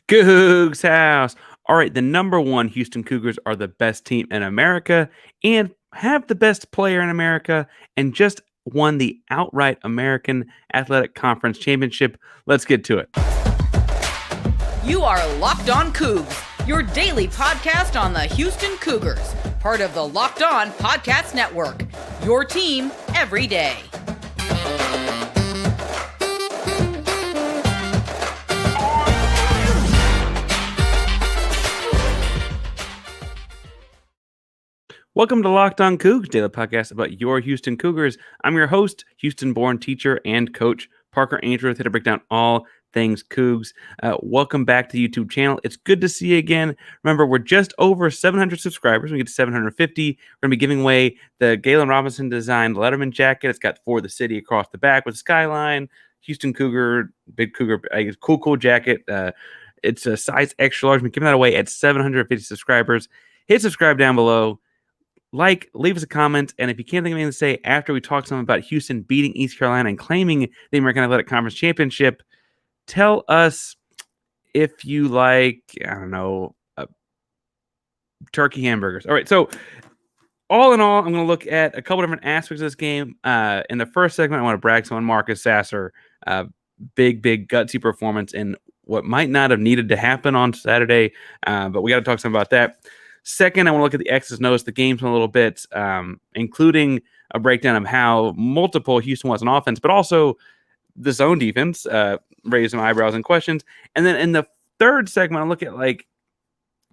Coogs House. All right, the number one Houston Cougars are the best team in America and have the best player in America and just won the outright American Athletic Conference Championship. Let's get to it. You are Locked On Cougs, your daily podcast on the Houston Cougars, part of the Locked On Podcast Network, your team every day. Welcome to Locked On Cougs, daily podcast about your Houston Cougars. I'm your host, Houston-born teacher and coach, Parker Ainsworth, here to break down all things Cougs. Welcome back to the YouTube channel. It's good to see you again. Remember, we're just over 700 subscribers. We get to 750. We're going to be giving away the Galen Robinson designed Letterman jacket. It's got For the City across the back with skyline, Houston Cougar, big Cougar, cool jacket. It's a size extra large. We're giving that away at 750 subscribers. Hit subscribe down below. Leave us a comment, and if you can't think of anything to say after we talk some about Houston beating East Carolina and claiming the American Athletic Conference Championship, tell us if you like, turkey hamburgers. All right, so all in all, I'm going to look at a couple different aspects of this game. In the first segment, I want to brag some on Marcus Sasser. Big, gutsy performance in what might not have needed to happen on Saturday, but we got to talk some about that. Second, I want to look at the X's and O's, the games a little bit, including a breakdown of how multiple Houston was on offense, but also the zone defense raised some eyebrows and questions. And then in the third segment, I'll look at like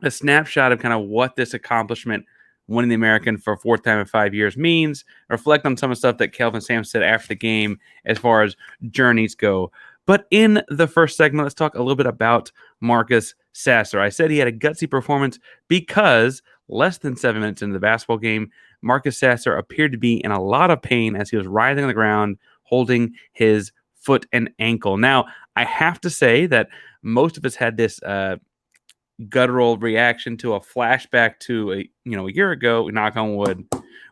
a snapshot of kind of what this accomplishment, winning the American for a fourth time in 5 years, means, reflect on some of the stuff that Kelvin Sampson said after the game as far as journeys go. But in the first segment, let's talk a little bit about Marcus Sasser. I said he had a gutsy performance because less than 7 minutes into the basketball game, Marcus Sasser appeared to be in a lot of pain as he was writhing on the ground, holding his foot and ankle. Now, I have to say that most of us had this guttural reaction to a flashback to a year ago, knock on wood,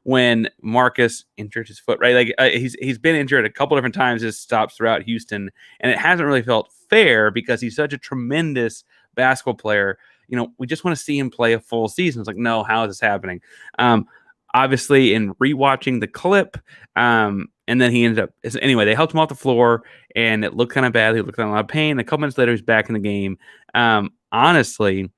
when Marcus injured his foot, right? He's been injured a couple different times, his stops throughout Houston, and it hasn't really felt fair because he's such a tremendous basketball player. We just want to see him play a full season. It's like, no, how is this happening? Obviously, in rewatching the clip, and then he ended up, anyway, they helped him off the floor, and it looked kind of bad. He looked in a lot of pain. A couple minutes later, he's back in the game. Honestly,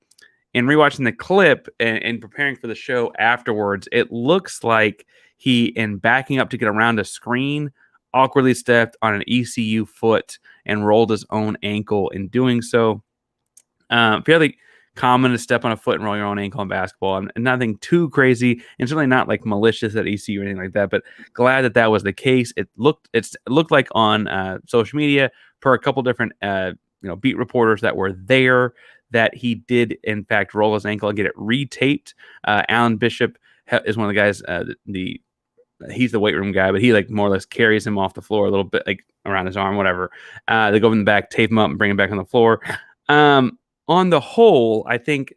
in rewatching the clip and preparing for the show afterwards, it looks like he, in backing up to get around a screen, awkwardly stepped on an ECU foot and rolled his own ankle in doing so. Fairly common to step on a foot and roll your own ankle in basketball, and nothing too crazy, and certainly not like malicious at ECU or anything like that. But glad that was the case. It looked like on social media, per a couple different beat reporters that were there, that he did in fact roll his ankle and get it retaped. Alan Bishop is one of the guys. He's the weight room guy, but he more or less carries him off the floor a little bit, around his arm, whatever. They go in the back, tape him up, and bring him back on the floor. On the whole, I think,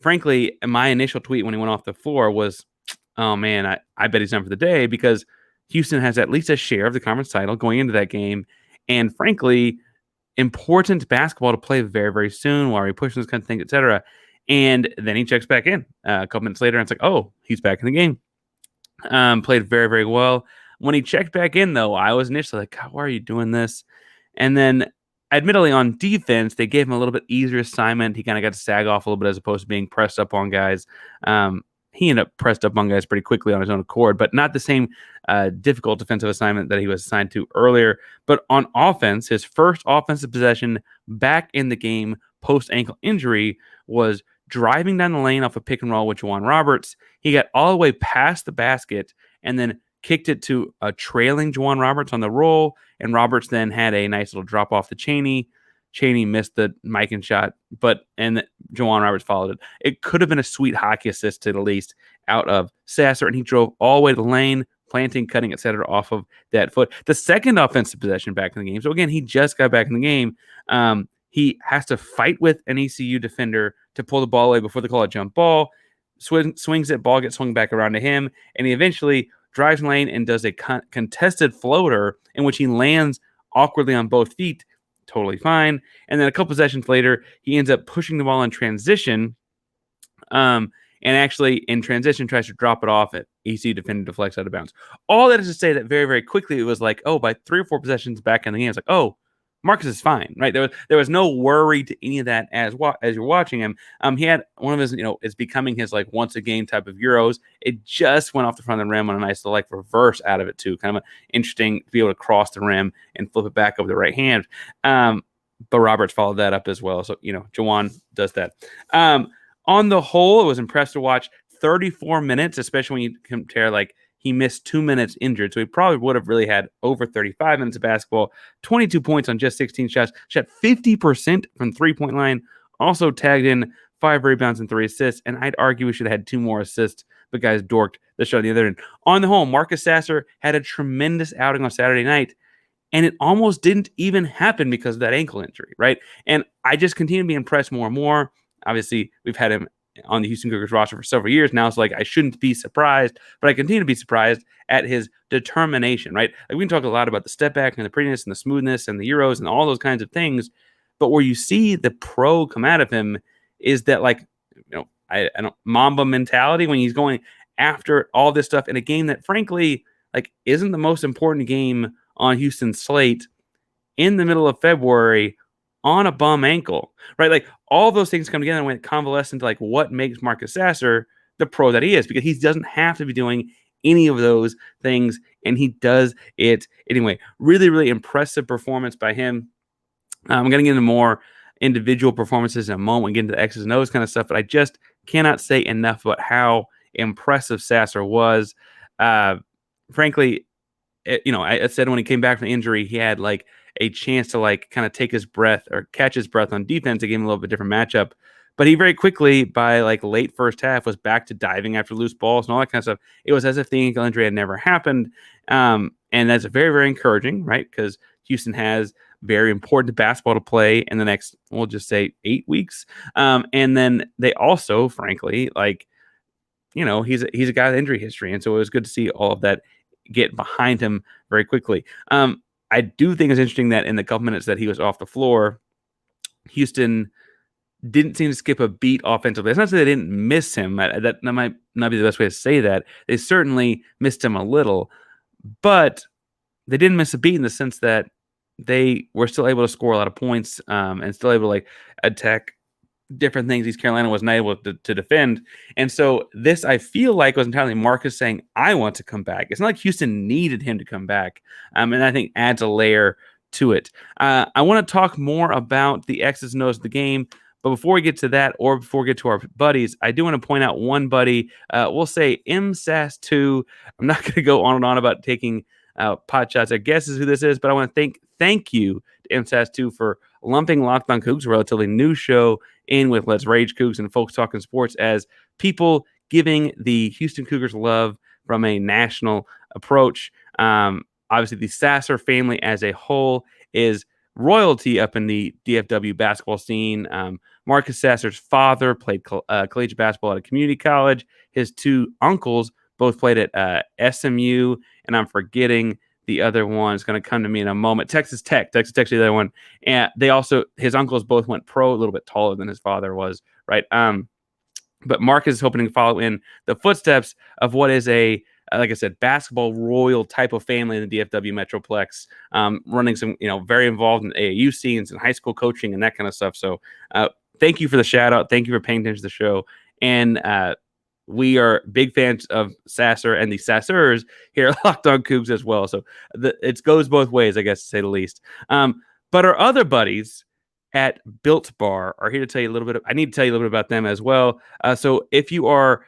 frankly, my initial tweet when he went off the floor was, oh man, I bet he's done for the day, because Houston has at least a share of the conference title going into that game. And frankly, important basketball to play very, very soon while we push this kind of thing, etc. And then he checks back in a couple minutes later, and it's like, oh, he's back in the game. Played very, very well. When he checked back in, though, I was initially like, God, why are you doing this? And then, admittedly, on defense, they gave him a little bit easier assignment. He kind of got to sag off a little bit as opposed to being pressed up on guys. He ended up pressed up on guys pretty quickly on his own accord, but not the same difficult defensive assignment that he was assigned to earlier. But on offense, his first offensive possession back in the game post-ankle injury was driving down the lane off a pick and roll with Juwan Roberts. He got all the way past the basket and then kicked it to a trailing Juwan Roberts on the roll, and Roberts then had a nice little drop off to Chaney. Chaney missed the Mikan shot, and Juwan Roberts followed it. It could have been a sweet hockey assist to the least out of Sasser, and he drove all the way to the lane, planting, cutting, etc. off of that foot. The second offensive possession back in the game. So again, he just got back in the game. He has to fight with an ECU defender to pull the ball away before they call a jump ball. Swings it, ball gets swung back around to him, and he eventually drives lane and does a contested floater in which he lands awkwardly on both feet, totally fine. And then a couple possessions later, he ends up pushing the ball in transition. And actually in transition tries to drop it off at EC defender deflects out of bounds. All that is to say that very, very quickly it was like, oh, by 3 or 4 possessions back in the game, it's like, oh, Marcus is fine, right? There was no worry to any of that as you're watching him. He had one of his, it's becoming his like once a game type of Euros. It just went off the front of the rim on a nice like reverse out of it too. Kind of interesting to be able to cross the rim and flip it back over the right hand. But Roberts followed that up as well. So, Jawan does that. On the whole, it was impressive to watch 34 minutes, especially when you compare, like, he missed 2 minutes injured. So he probably would have really had over 35 minutes of basketball, 22 points on just 16 shots, shot 50% from three-point line, also tagged in 5 rebounds and 3 assists. And I'd argue we should have had 2 more assists, but guys dorked the show on the other end. On the whole, Marcus Sasser had a tremendous outing on Saturday night, and it almost didn't even happen because of that ankle injury, right? And I just continue to be impressed more and more. Obviously, we've had him on the Houston Cougars roster for several years now. So, like, I shouldn't be surprised, but I continue to be surprised at his determination, right? Like, we can talk a lot about the step back and the prettiness and the smoothness and the Euros and all those kinds of things. But where you see the pro come out of him is that, like, I don't Mamba mentality when he's going after all this stuff in a game that, frankly, like, isn't the most important game on Houston's slate in the middle of February on a bum ankle, right? Like, all those things come together and went convalescent to like what makes Marcus Sasser the pro that he is, because he doesn't have to be doing any of those things, and he does it anyway. Really, really impressive performance by him. I'm going to get into more individual performances in a moment, get into the X's and O's kind of stuff, but I just cannot say enough about how impressive Sasser was. Frankly, I said when he came back from the injury, he had like a chance to like kind of take his breath or catch his breath on defense. It gave him a little bit different matchup, but he very quickly by like late first half was back to diving after loose balls and all that kind of stuff. It was as if the ankle injury had never happened. And that's very, very encouraging, right? Because Houston has very important basketball to play in the next, we'll just say 8 weeks. And then they also, frankly, like, he's a guy with injury history. And so it was good to see all of that get behind him very quickly. I do think it's interesting that in the couple minutes that he was off the floor, Houston didn't seem to skip a beat offensively. It's not that they didn't miss him. That might not be the best way to say that. They certainly missed him a little, but they didn't miss a beat in the sense that they were still able to score a lot of points and still able to like attack different things East Carolina was not able to defend. And so this, I feel like, was entirely Marcus saying, I want to come back. It's not like Houston needed him to come back. And I think adds a layer to it. I want to talk more about the X's and O's of the game. But before we get to that, or before we get to our buddies, I do want to point out one buddy. We'll say MSAS2. I'm not going to go on and on about taking pot shots. I guess is who this is, but I want to thank you to MSAS2 for lumping Locked On Cougs, a relatively new show, in with Let's Rage Cougs and Folks Talking Sports as people giving the Houston Cougars love from a national approach. Obviously, the Sasser family as a whole is royalty up in the DFW basketball scene. Marcus Sasser's father played collegiate basketball at a community college. His 2 uncles both played at SMU, and I'm forgetting the other one. Is going to come to me in a moment. Texas Tech, the other one. And they also, his uncles both went pro, a little bit taller than his father was, right? But Marcus is hoping to follow in the footsteps of what is a, like I said, basketball royal type of family in the DFW Metroplex, running some, very involved in AAU scenes and high school coaching and that kind of stuff. So thank you for the shout out. Thank you for paying attention to the show. And we are big fans of Sasser and the Sassers here at Locked On Cougs as well. So it goes both ways, I guess, to say the least. But our other buddies at Built Bar are here to tell you a little bit. I need to tell you a little bit about them as well. So if you are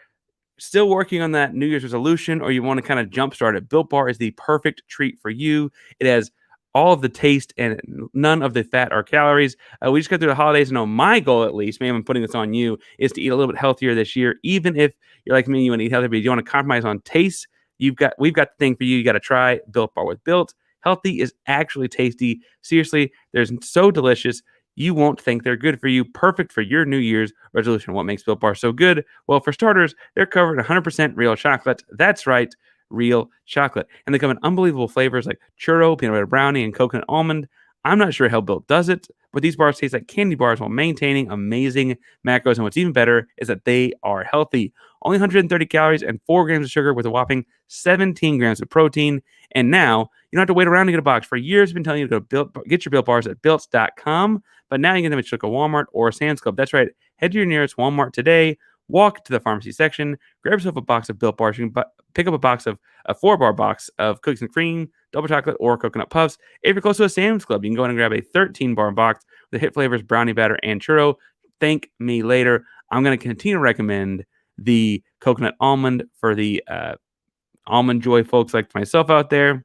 still working on that New Year's resolution, or you want to kind of jumpstart it, Built Bar is the perfect treat for you. It has all of the taste and none of the fat or calories. We just got through the holidays, and my goal, at least, maybe I'm putting this on you, is to eat a little bit healthier this year. Even if you're like me, you want to eat healthier, but you want to compromise on taste, we've got the thing for you. You got to try Built Bar. With Built, healthy is actually tasty. Seriously, they're so delicious. You won't think they're good for you. Perfect for your New Year's resolution. What makes Built Bar so good? Well, for starters, they're covered in 100% real chocolate. That's right, real chocolate. And they come in unbelievable flavors like churro, peanut butter brownie, and coconut almond. I'm not sure how Built does it, but these bars taste like candy bars while maintaining amazing macros. And what's even better is that they are healthy. Only 130 calories and 4 grams of sugar with a whopping 17 grams of protein. And now you don't have to wait around to get a box. For years, I've been telling you to go get your Built bars at built.com, but now you can get them at a Walmart or Sam's Club. That's right. Head to your nearest Walmart today. Walk to the pharmacy section, grab yourself a box of Built bars. You can pick up a 4-bar box of cookies and cream, double chocolate, or coconut puffs. If you're close to a Sam's Club, you can go in and grab a 13-bar box with the hit flavors brownie batter and churro. Thank me later. I'm going to continue to recommend the coconut almond for the almond joy folks like myself out there.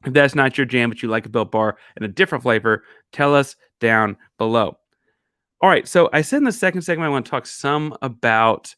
If that's not your jam, but you like a Built bar and a different flavor, tell us down below. All right, so I said in the second segment I want to talk some about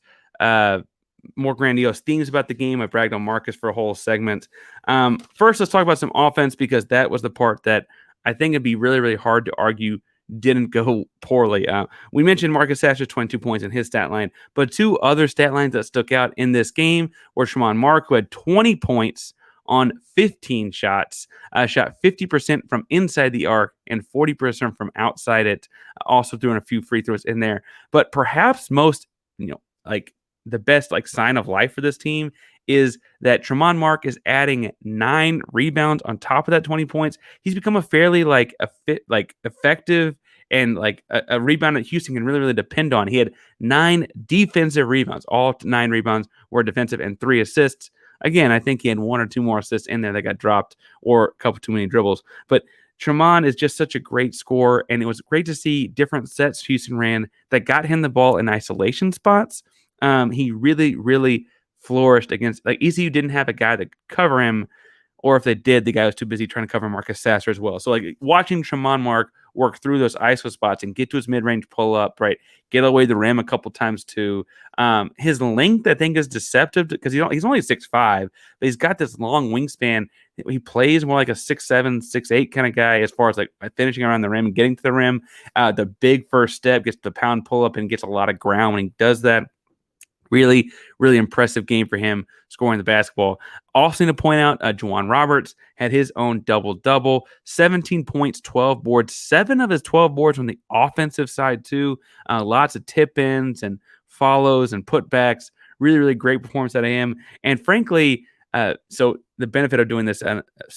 more grandiose themes about the game. I bragged on Marcus for a whole segment. First, let's talk about some offense, because that was the part that I think it'd be really, really hard to argue didn't go poorly. We mentioned Marcus Sasser's 22 points in his stat line, but 2 other stat lines that stuck out in this game were Tramon Mark, who had 20 points on 15 shots, shot 50% from inside the arc and 40% from outside it, also throwing a few free throws in there. But perhaps most, the best sign of life for this team is that Tramon Mark is adding 9 rebounds on top of that 20 points. He's become a fairly effective and a rebound that Houston can really, really depend on. He had 9 defensive rebounds. All 9 rebounds were defensive and 3 assists. Again, I think he had 1 or 2 more assists in there that got dropped, or a couple too many dribbles. But Tramon is just such a great scorer, and it was great to see different sets Houston ran that got him the ball in isolation spots. He really, really flourished against, ECU didn't have a guy to cover him, or if they did, the guy was too busy trying to cover Marcus Sasser as well. So watching Tramon Mark work through those ISO spots and get to his mid-range pull-up, right, get away the rim a couple times too. His length, I think, is deceptive because he's only 6'5", but he's got this long wingspan. He plays more like a 6'7", 6'8" kind of guy as far as finishing around the rim and getting to the rim. The big first step, gets the pound pull-up and gets a lot of ground when he does that. Really, really impressive game for him scoring the basketball. Also, to point out, Juwan Roberts had his own double-double, 17 points, 12 boards, 7 of his 12 boards on the offensive side too. Lots of tip-ins and follows and putbacks. Really, really great performance out of him. And frankly, so the benefit of doing this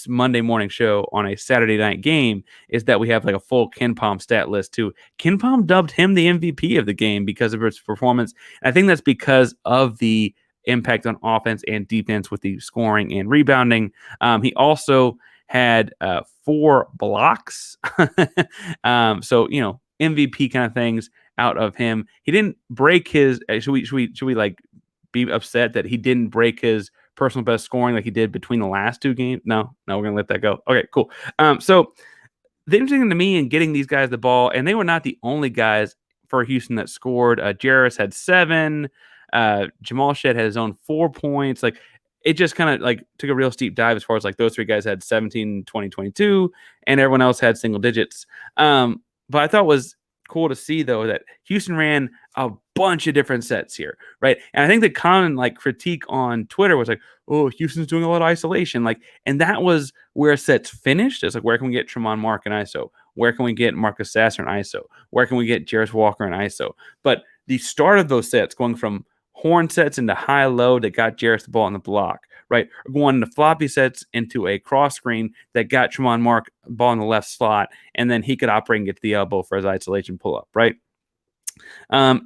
Monday morning show on a Saturday night game is that we have a full KenPom stat list too. KenPom dubbed him the MVP of the game because of his performance. And I think that's because of the impact on offense and defense with the scoring and rebounding. He also had 4 blocks. So, MVP kind of things out of him. He didn't break his, should we be upset that he didn't break his personal best scoring like he did between the last 2 games? No, we're going to let that go. Okay, cool. So the interesting thing to me in getting these guys the ball, and they were not the only guys for Houston that scored. Jarris had 7. Jamal Shed had his own 4 points. It just kind of took a real steep dive as far as those 3 guys had 17, 20, 22, and everyone else had single digits. But I thought it was cool to see, though, that Houston ran a bunch of different sets here, right? And I think the common critique on Twitter was oh, Houston's doing a lot of isolation, and that was where sets finished. It's where can we get Tramon Mark in ISO? Where can we get Marcus Sasser in ISO? Where can we get Jarris Walker in ISO? But the start of those sets, going from horn sets into high-low that got Jarris the ball on the block, right? Or going into floppy sets into a cross screen that got Tramon Mark ball in the left slot, and then he could operate and get to the elbow for his isolation pull-up, right?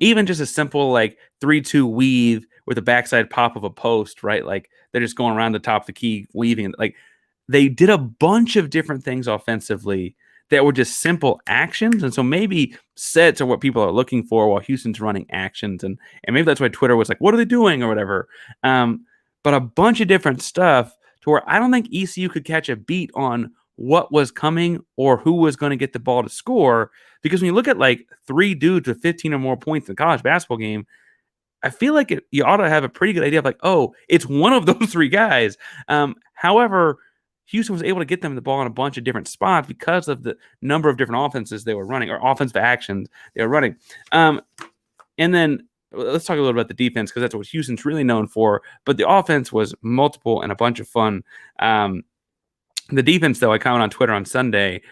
Even just a simple 3-2 weave with a backside pop of a post, right? They're just going around the top of the key, weaving. They did a bunch of different things offensively that were just simple actions. And so maybe sets are what people are looking for while Houston's running actions. And maybe that's why Twitter was what are they doing or whatever. But a bunch of different stuff to where I don't think ECU could catch a beat on what was coming or who was going to get the ball to score. Because when you look at 3 dudes with 15 or more points in a college basketball game, I feel you ought to have a pretty good idea of oh, it's one of those 3 guys. However, Houston was able to get them the ball in a bunch of different spots because of the number of different offenses they were running, or offensive actions they were running. And then let's talk a little about the defense, because that's what Houston's really known for. But the offense was multiple and a bunch of fun. The defense, though, I commented on Twitter on Sunday.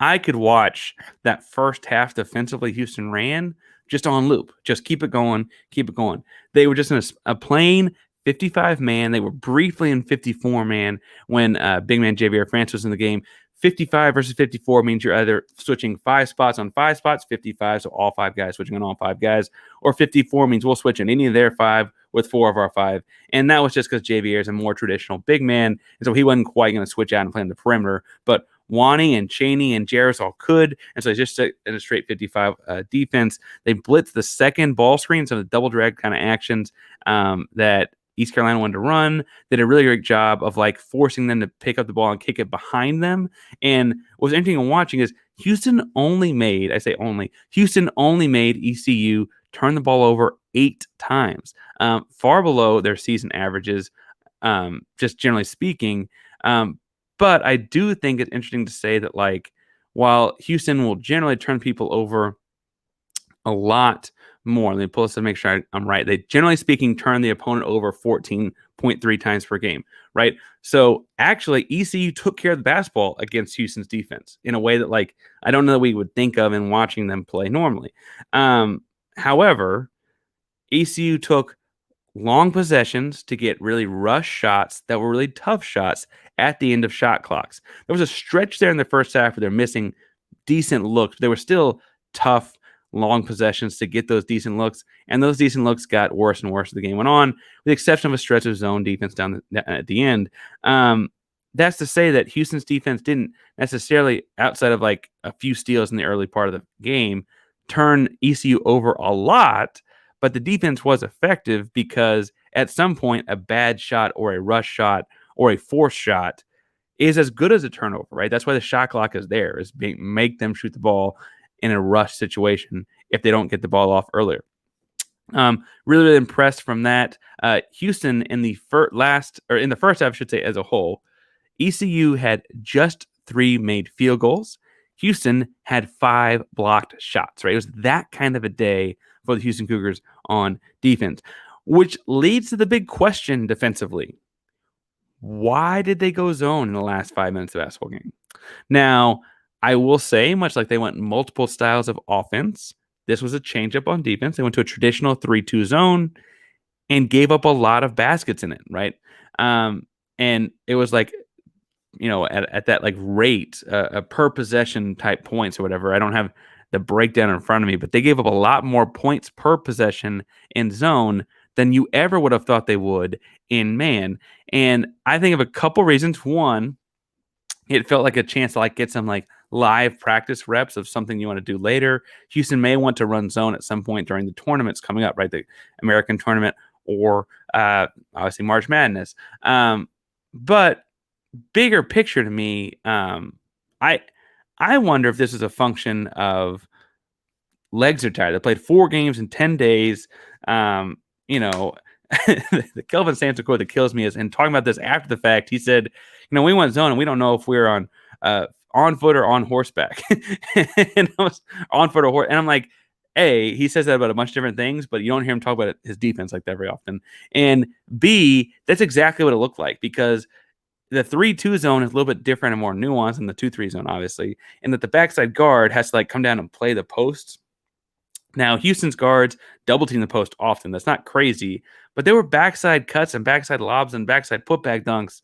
I could watch that first half defensively Houston ran just on loop. Just keep it going, keep it going. They were just in a plain 55 man. They were briefly in 54 man when big man Javier France was in the game. 55 versus 54 means you're either switching 5 spots on 5 spots, 55, so all 5 guys switching on all 5 guys, or 54 means we'll switch in any of their 5 with 4 of our 5. And that was just because Javier is a more traditional big man, and so he wasn't quite going to switch out and play on the perimeter. But Wani and Chaney and Jarris all could, and so just in a straight 55 defense. They blitzed the second ball screen, so the double drag kind of actions that East Carolina wanted to run. They did a really great job of like forcing them to pick up the ball and kick it behind them. And what's interesting in watching is Houston only made ECU turn the ball over 8 times, far below their season averages, just generally speaking. But I do think it's interesting to say that, like, while Houston will generally turn people over a lot more, let me pull this to make sure I'm right. They generally speaking turn the opponent over 14.3 times per game, right? So actually, ECU took care of the basketball against Houston's defense in a way that, like, I don't know that we would think of in watching them play normally. However, ECU took long possessions to get really rush shots that were really tough shots at the end of shot clocks. There was a stretch there in the first half where they're missing decent looks. They were still tough, long possessions to get those decent looks, and those decent looks got worse and worse as the game went on, with the exception of a stretch of zone defense down at the end. That's to say that Houston's defense didn't necessarily, outside of like a few steals in the early part of the game, turn ECU over a lot, but the defense was effective because at some point a bad shot or a rush shot or a forced shot is as good as a turnover, right? That's why the shot clock is there, is make them shoot the ball in a rush situation if they don't get the ball off earlier. Really, really impressed from that. Houston in the first half, I should say, as a whole, ECU had just 3 made field goals. Houston had 5 blocked shots, right? It was that kind of a day for the Houston Cougars on defense, which leads to the big question defensively. Why did they go zone in the last 5 minutes of the basketball game? Now, I will say, much like they went multiple styles of offense, this was a changeup on defense. They went to a traditional 3-2 zone and gave up a lot of baskets in it, right? And it was like, at that like rate, per possession type points or whatever. I don't have the breakdown in front of me, but they gave up a lot more points per possession in zone than you ever would have thought they would in man. And I think of a couple reasons. One, it felt like a chance to like get some like live practice reps of something you want to do later. Houston may want to run zone at some point during the tournaments coming up, right? The American tournament or obviously March Madness. But bigger picture to me, I wonder if this is a function of legs are tired. They played 4 games in 10 days. The Kelvin Sampson quote that kills me is, and talking about this after the fact, he said, we went zone and we don't know if we're on foot or on horseback. And I was on foot or horse. And I'm like, A, he says that about a bunch of different things, but you don't hear him talk about his defense like that very often. And B, that's exactly what it looked like, because the 3-2 zone is a little bit different and more nuanced than the 2-3 zone, obviously, and that the backside guard has to like come down and play the posts. Now, Houston's guards double team the post often. That's not crazy, but there were backside cuts and backside lobs and backside putback dunks,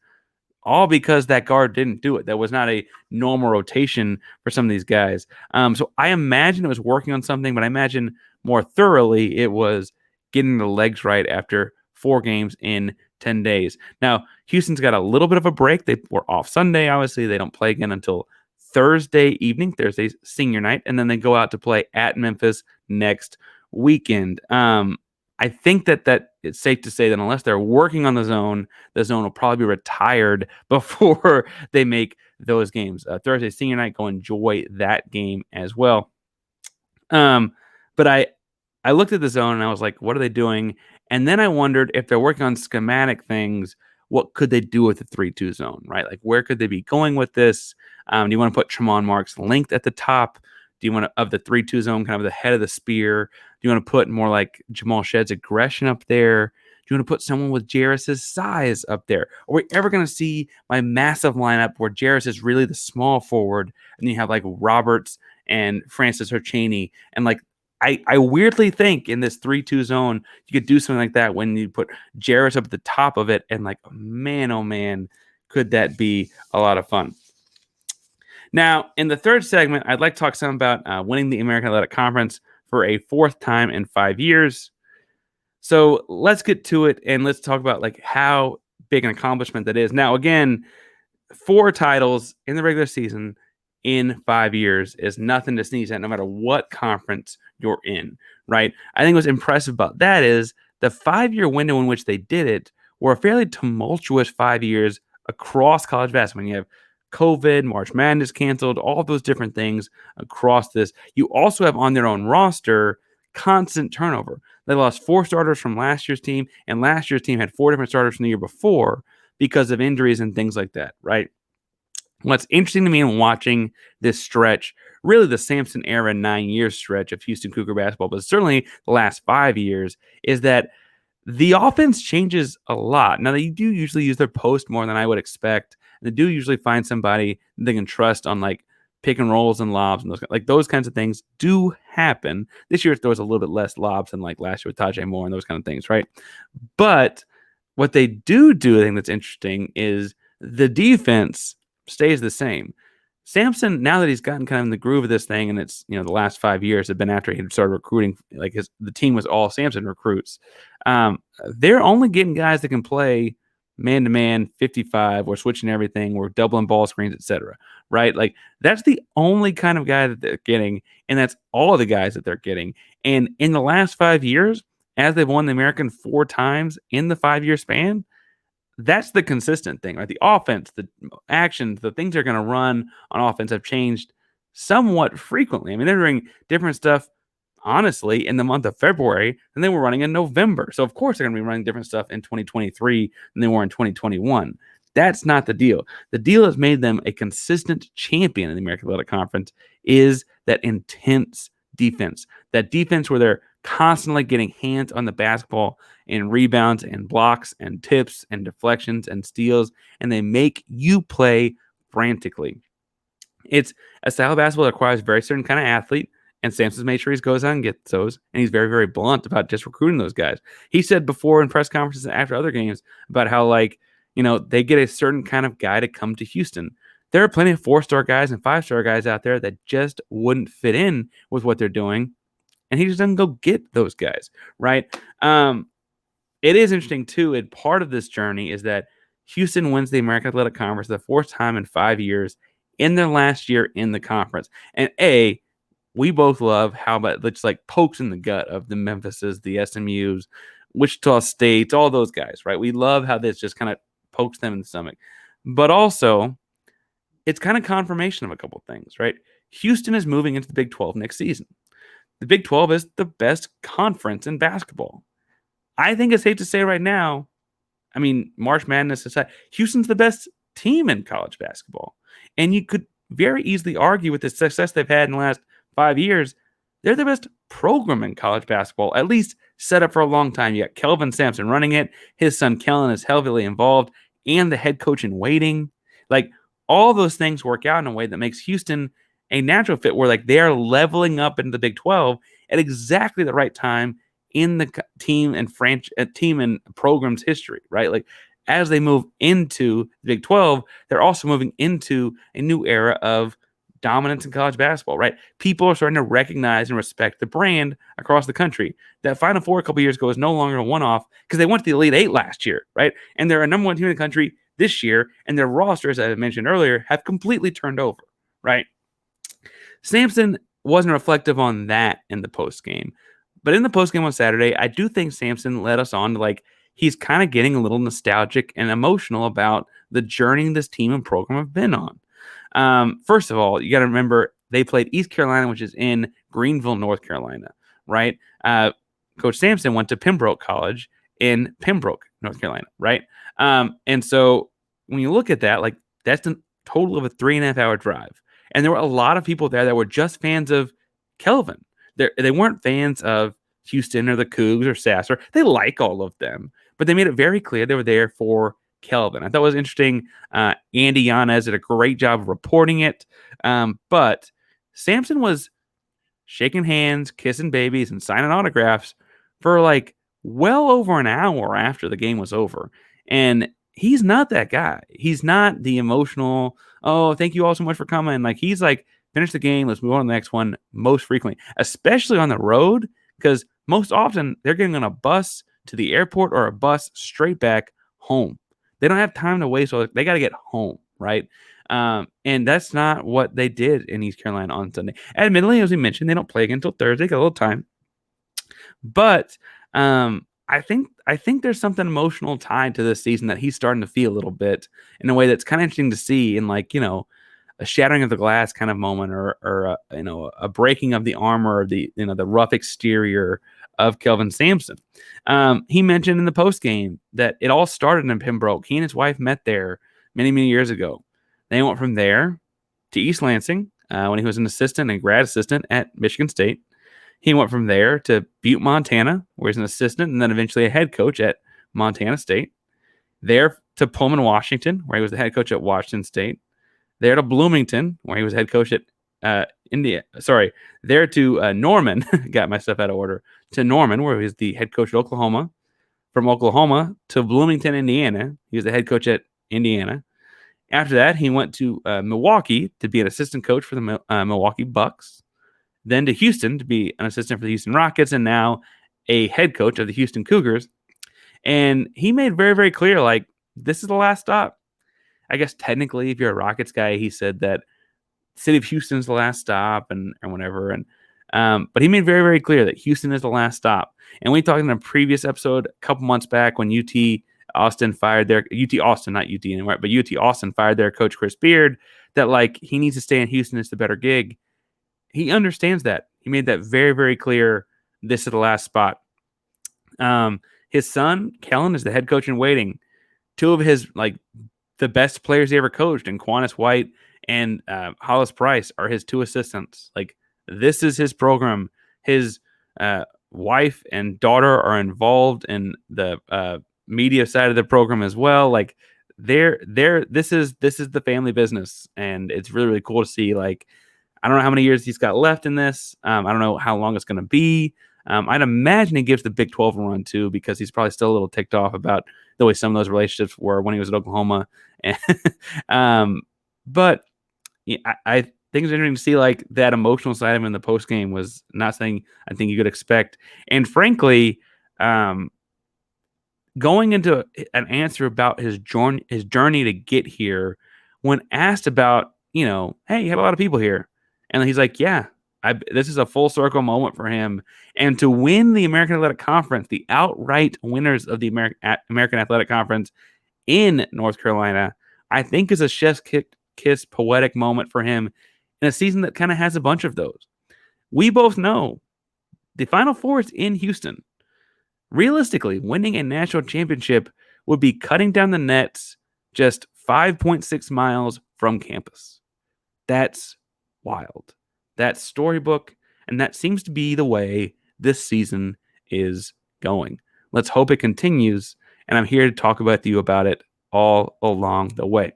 all because that guard didn't do it. That was not a normal rotation for some of these guys. So I imagine it was working on something, but I imagine more thoroughly it was getting the legs right after 4 games in 10 days. Now, Houston's got a little bit of a break. They were off Sunday, obviously. They don't play again until Thursday's senior night, and then they go out to play at Memphis next weekend. I think that it's safe to say that unless they're working on the zone will probably be retired before they make those games. Thursday senior night, go enjoy that game as well. But I looked at the zone and I was like, what are they doing? And then I wondered if they're working on schematic things, what could they do with the 3-2 zone, right? Like, where could they be going with this? Do you want to put Tramon Mark's length at the top? Do you want to, of the 3-2 zone, kind of the head of the spear? Do you want to put more like Jamal Shedd's aggression up there? you want to put someone with Jarris's size up there? Are we ever going to see my massive lineup where Jarris is really the small forward, and you have like Roberts and Francis or Cheney, and like I weirdly think in this 3-2 zone you could do something like that when you put Jarris up at the top of it, and like man, oh man, could that be a lot of fun? Now, in the third segment, I'd like to talk some about winning the American Athletic Conference for a fourth time in 5 years. So let's get to it, and let's talk about like how big an accomplishment that is. Now, again, 4 titles in the regular season in 5 years is nothing to sneeze at, no matter what conference you're in, right? I think what's impressive about that is the 5-year window in which they did it were a fairly tumultuous 5 years across college basketball. You have COVID, March Madness canceled, all of those different things across this. You also have on their own roster constant turnover. They lost 4 starters from last year's team, and last year's team had 4 different starters from the year before because of injuries and things like that, right? What's interesting to me in watching this stretch, really the Sampson era 9-year stretch of Houston Cougar basketball, but certainly the last 5 years, is that the offense changes a lot. Now, they do usually use their post more than I would expect. They do usually find somebody they can trust on like pick and rolls and lobs and those kinds of things do happen. This year there was a little bit less lobs than like last year with Tajay Moore and those kind of things, right? But what they do, I think that's interesting, is the defense stays the same. Sampson, now that he's gotten kind of in the groove of this thing, and it's, the last 5 years have been after he had started recruiting, like the team was all Sampson recruits. They're only getting guys that can play man-to-man 55 or switching everything or doubling ball screens, etc. Right? Like that's the only kind of guy that they're getting, and that's all the guys that they're getting. And in the last 5 years, as they've won the American 4 times in the 5-year span, that's the consistent thing, right? The offense, the actions, the things they're going to run on offense have changed somewhat frequently. I mean, they're doing different stuff, honestly, in the month of February than they were running in November. So, of course, they're going to be running different stuff in 2023 than they were in 2021. That's not the deal. The deal has made them a consistent champion in the American Athletic Conference is that intense defense. That defense where they're constantly getting hands on the basketball and rebounds and blocks and tips and deflections and steals, and they make you play frantically. It's a style of basketball that requires a very certain kind of athlete, and Sampson's made sure he goes out and gets those, and he's very, very blunt about just recruiting those guys. He said before in press conferences and after other games about how, they get a certain kind of guy to come to Houston. There are plenty of 4-star guys and 5-star guys out there that just wouldn't fit in with what they're doing, and he just doesn't go get those guys, right? It is interesting, too, and part of this journey is that Houston wins the American Athletic Conference the 4th time in 5 years in their last year in the conference. And we both love how about it's like pokes in the gut of the Memphises, the SMUs, Wichita States, all those guys, right? We love how this just kind of pokes them in the stomach. But also, it's kind of confirmation of a couple things, right? Houston is moving into the Big 12 next season. The Big 12 is the best conference in basketball. I think it's safe to say right now, I mean, March Madness aside, Houston's the best team in college basketball. And you could very easily argue with the success they've had in the last 5 years, they're the best program in college basketball, at least set up for a long time. You got Kelvin Sampson running it. His son Kellen is heavily involved, and the head coach in waiting. Like, all those things work out in a way that makes Houston a natural fit where they are leveling up into the Big 12 at exactly the right time in the team and program's history, right? Like, as they move into the Big 12, they're also moving into a new era of dominance in college basketball, right? People are starting to recognize and respect the brand across the country. That Final Four a couple years ago is no longer a one-off because they went to the Elite Eight last year, right? And they're a number 1 team in the country this year, and their rosters, as I mentioned earlier, have completely turned over, right? Sampson wasn't reflective on that in the postgame. But in the postgame on Saturday, I do think Sampson led us on to he's kind of getting a little nostalgic and emotional about the journey this team and program have been on. First of all, you got to remember they played East Carolina, which is in Greenville, North Carolina, right? Coach Sampson went to Pembroke College in Pembroke, North Carolina, right? And so when you look at that, that's a total of a 3.5-hour drive. And there were a lot of people there that were just fans of Kelvin. They weren't fans of Houston or the Cougs or Sasser. They like all of them, but they made it very clear they were there for Kelvin. I thought it was interesting. Andy Yanez did a great job of reporting it. But Sampson was shaking hands, kissing babies, and signing autographs for like well over an hour after the game was over. And he's not that guy. He's not the emotional, oh, thank you all so much for coming. Like, he's like, finish the game, let's move on to the next one most frequently, especially on the road, because most often they're getting on a bus to the airport or a bus straight back home. They don't have time to waste, so they got to get home, right? And that's not what they did in East Carolina on Sunday. Admittedly, as we mentioned, they don't play again until Thursday, got a little time. But I think there's something emotional tied to this season that he's starting to feel a little bit in a way that's kind of interesting to see in, like, a shattering of the glass kind of moment, or a breaking of the armor, or the rough exterior of Kelvin Sampson. He mentioned in the post game that it all started in Pembroke. He and his wife met there many, many years ago. They went from there to East Lansing when he was an assistant and grad assistant at Michigan State. He went from there to Butte, Montana, where he's an assistant and then eventually a head coach at Montana State. There to Pullman, Washington, where he was the head coach at Washington State. There to Bloomington, where he was head coach at There to Norman, got myself out of order, to Norman, where he was the head coach at Oklahoma. From Oklahoma to Bloomington, Indiana, he was the head coach at Indiana. After that, he went to Milwaukee to be an assistant coach for the Milwaukee Bucks. Then to Houston to be an assistant for the Houston Rockets, and now a head coach of the Houston Cougars. And he made very, very clear, like, this is the last stop. I guess technically, if you're a Rockets guy, he said that city of Houston's the last stop and whatever. And but he made very, very clear that Houston is the last stop. And we talked in a previous episode a couple months back when UT Austin fired their UT Austin, not UT anymore, but UT Austin fired their coach Chris Beard, that like he needs to stay in Houston. It's the better gig. He understands that. He made that very, very clear. This is the last spot. His son, Kellen, is the head coach in waiting. Two of his, like, the best players he ever coached, and Quantus White and Hollis Price, are his two assistants. Like, this is his program. His wife and daughter are involved in the media side of the program as well. Like, this is the family business, and it's really, really cool to see. Like, I don't know how many years he's got left in this. I don't know how long it's going to be. I'd imagine he gives the Big 12 a run too, because he's probably still a little ticked off about the way some of those relationships were when he was at Oklahoma. But yeah, I think it's interesting to see, like, that emotional side of him in the post game was not something I think you could expect. And frankly, going into an answer about his journey to get here, when asked about, hey, you have a lot of people here. And he's like, yeah, this is a full circle moment for him. And to win the American Athletic Conference, the outright winners of the American Athletic Conference in North Carolina, I think is a chef's kiss poetic moment for him in a season that kind of has a bunch of those. We both know the Final Four is in Houston. Realistically, winning a national championship would be cutting down the nets just 5.6 miles from campus. That's wild. That's storybook, and that seems to be the way this season is going. Let's hope it continues, and I'm here to talk with you about it all along the way.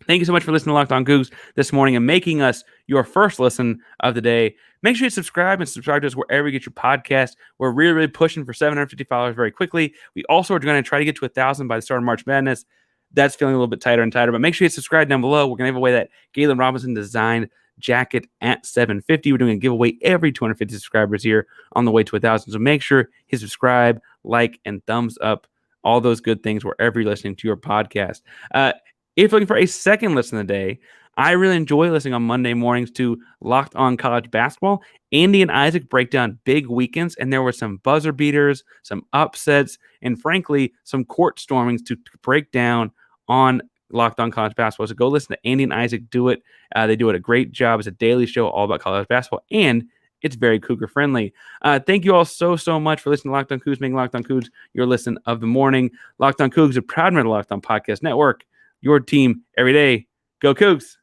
Thank you so much for listening to Locked On Cougs this morning and making us your first listen of the day. Make sure you subscribe to us wherever you get your podcast. We're really, really pushing for 750 followers very quickly. We also are going to try to get to 1,000 by the start of March Madness. That's feeling a little bit tighter and tighter, but make sure you subscribe down below. We're going to give away that Galen Robinson designed jacket at 750. We're doing a giveaway every 250 subscribers here on the way to 1,000. So make sure you subscribe, like, and thumbs up, all those good things wherever you're listening to your podcast. If you're looking for a second listen of the day, I really enjoy listening on Monday mornings to Locked On College Basketball. Andy and Isaac break down big weekends, and there were some buzzer beaters, some upsets, and frankly, some court stormings to break down on Locked On College Basketball. So go listen to Andy and Isaac do it. They do it a great job. It's a daily show all about college basketball, and it's very Cougar friendly. Thank you all so much for listening to Locked On Cougs, making Locked On Cougs your listen of the morning. Locked On Cougs, a proud member of the Locked On Podcast Network. Your team every day. Go Cougs.